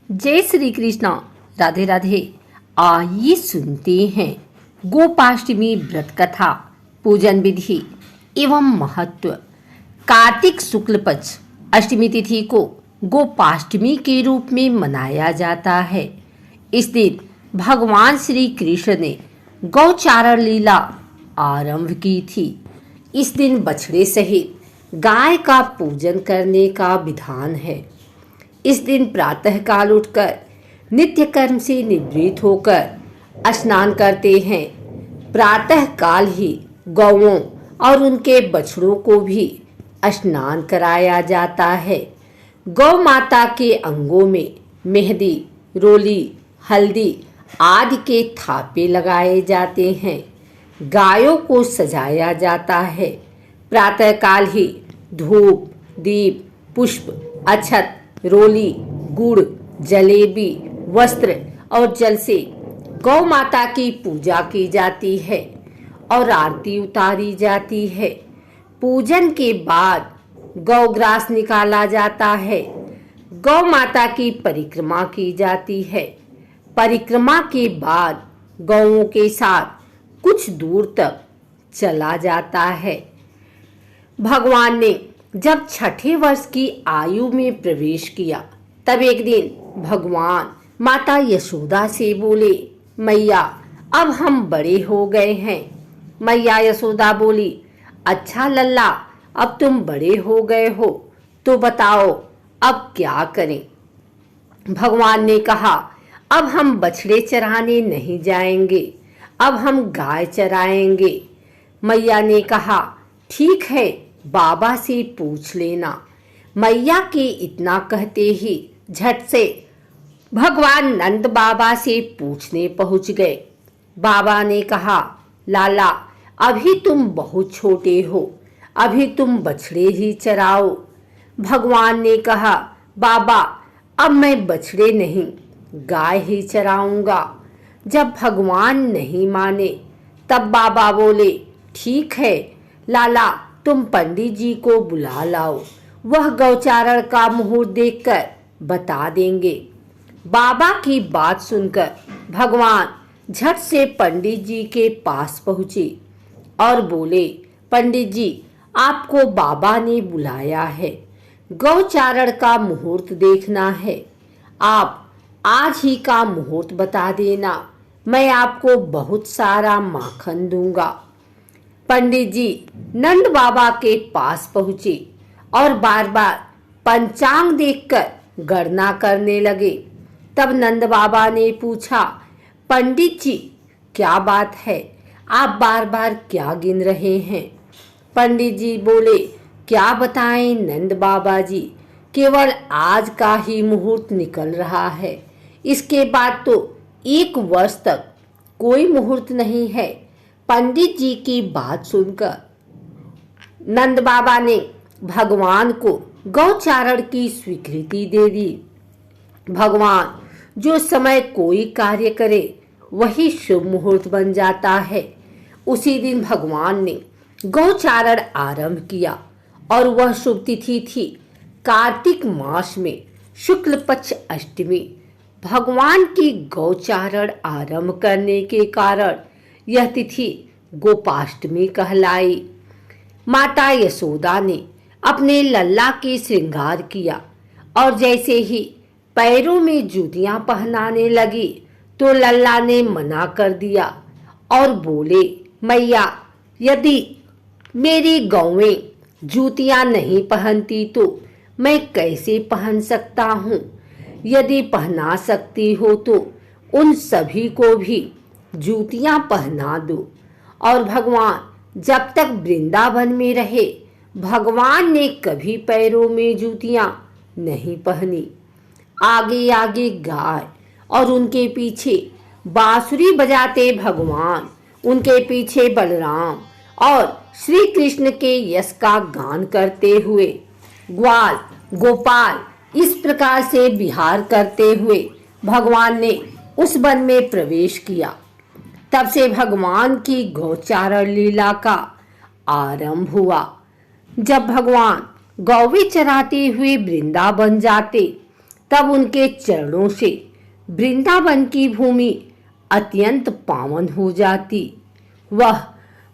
जय श्री कृष्णा। राधे राधे। आइए सुनते हैं गोपाष्टमी व्रत कथा, पूजन विधि एवं महत्व। कार्तिक शुक्ल पक्ष अष्टमी तिथि को गोपाष्टमी के रूप में मनाया जाता है। इस दिन भगवान श्री कृष्ण ने गौचारण लीला आरंभ की थी। इस दिन बछड़े सहित गाय का पूजन करने का विधान है। इस दिन प्रातःकाल उठकर नित्य कर्म से निवृत्त होकर स्नान करते हैं। प्रातःकाल ही गौओं और उनके बछड़ों को भी स्नान कराया जाता है। गौ माता के अंगों में मेहंदी, रोली, हल्दी आदि के थापे लगाए जाते हैं। गायों को सजाया जाता है। प्रातःकाल ही धूप, दीप, पुष्प, अक्षत, रोली, गुड़, जलेबी, वस्त्र और जल से गौ माता की पूजा की जाती है और आरती उतारी जाती है। पूजन के बाद गौग्रास निकाला जाता है। गौ माता की परिक्रमा की जाती है। परिक्रमा के बाद गौओं के साथ कुछ दूर तक चला जाता है। भगवान ने जब छठे वर्ष की आयु में प्रवेश किया तब एक दिन भगवान माता यशोदा से बोले, मैया अब हम बड़े हो गए हैं। मैया यशोदा बोली, अच्छा लल्ला, अब तुम बड़े हो गए हो तो बताओ अब क्या करें। भगवान ने कहा, अब हम बछड़े चराने नहीं जाएंगे, अब हम गाय चराएंगे। मैया ने कहा, ठीक है, बाबा से पूछ लेना। मैया के इतना कहते ही झट से भगवान नंद बाबा से पूछने पहुंच गए। बाबा ने कहा, लाला अभी तुम बहुत छोटे हो, अभी तुम बछड़े ही चराओ। भगवान ने कहा, बाबा अब मैं बछड़े नहीं गाय ही चराऊंगा। जब भगवान नहीं माने तब बाबा बोले, ठीक है लाला, तुम पंडित जी को बुला लाओ, वह गौचारण का मुहूर्त देखकर बता देंगे। बाबा की बात सुनकर भगवान झट से पंडित जी के पास पहुँचे और बोले, पंडित जी आपको बाबा ने बुलाया है, गौचारण का मुहूर्त देखना है। आप आज ही का मुहूर्त बता देना, मैं आपको बहुत सारा माखन दूंगा। पंडित जी नंद बाबा के पास पहुँचे और बार बार पंचांग देखकर गणना करने लगे। तब नंद बाबा ने पूछा, पंडित जी क्या बात है, आप बार बार क्या गिन रहे हैं। पंडित जी बोले, क्या बताएं नंद बाबा जी, केवल आज का ही मुहूर्त निकल रहा है, इसके बाद तो 1 वर्ष तक कोई मुहूर्त नहीं है। पंडित जी की बात सुनकर नंद बाबा ने भगवान को गौचारण की स्वीकृति दे दी। भगवान जो समय कोई कार्य करे वही शुभ मुहूर्त बन जाता है। उसी दिन भगवान ने गौचारण आरंभ किया और वह शुभ तिथि थी कार्तिक मास में शुक्ल पक्ष अष्टमी। भगवान की गौचारण आरंभ करने के कारण यह तिथि गोपाष्टमी कहलाई। माता यशोदा ने अपने लल्ला के श्रृंगार किया और जैसे ही पैरों में जूतियां पहनाने लगी तो लल्ला ने मना कर दिया और बोले, मैया यदि मेरी गौएं जूतियां नहीं पहनती तो मैं कैसे पहन सकता हूँ। यदि पहना सकती हो तो उन सभी को भी जूतियां पहना दो। और भगवान जब तक वृंदावन में रहे भगवान ने कभी पैरों में जूतियां नहीं पहनी। आगे आगे गाय और उनके पीछे बांसुरी बजाते भगवान, उनके पीछे बलराम और श्री कृष्ण के यश का गान करते हुए ग्वाल गोपाल इस प्रकार से विहार करते हुए भगवान ने उस वन में प्रवेश किया। तब से भगवान की गौचारण लीला का आरंभ हुआ। जब भगवान गौवे चराते हुए वृंदावन जाते तब उनके चरणों से वृंदावन की भूमि अत्यंत पावन हो जाती। वह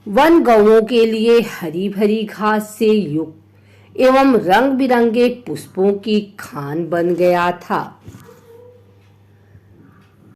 वन गौओं के लिए हरी भरी घास से युक्त एवं रंग बिरंगे पुष्पों की खान बन गया था।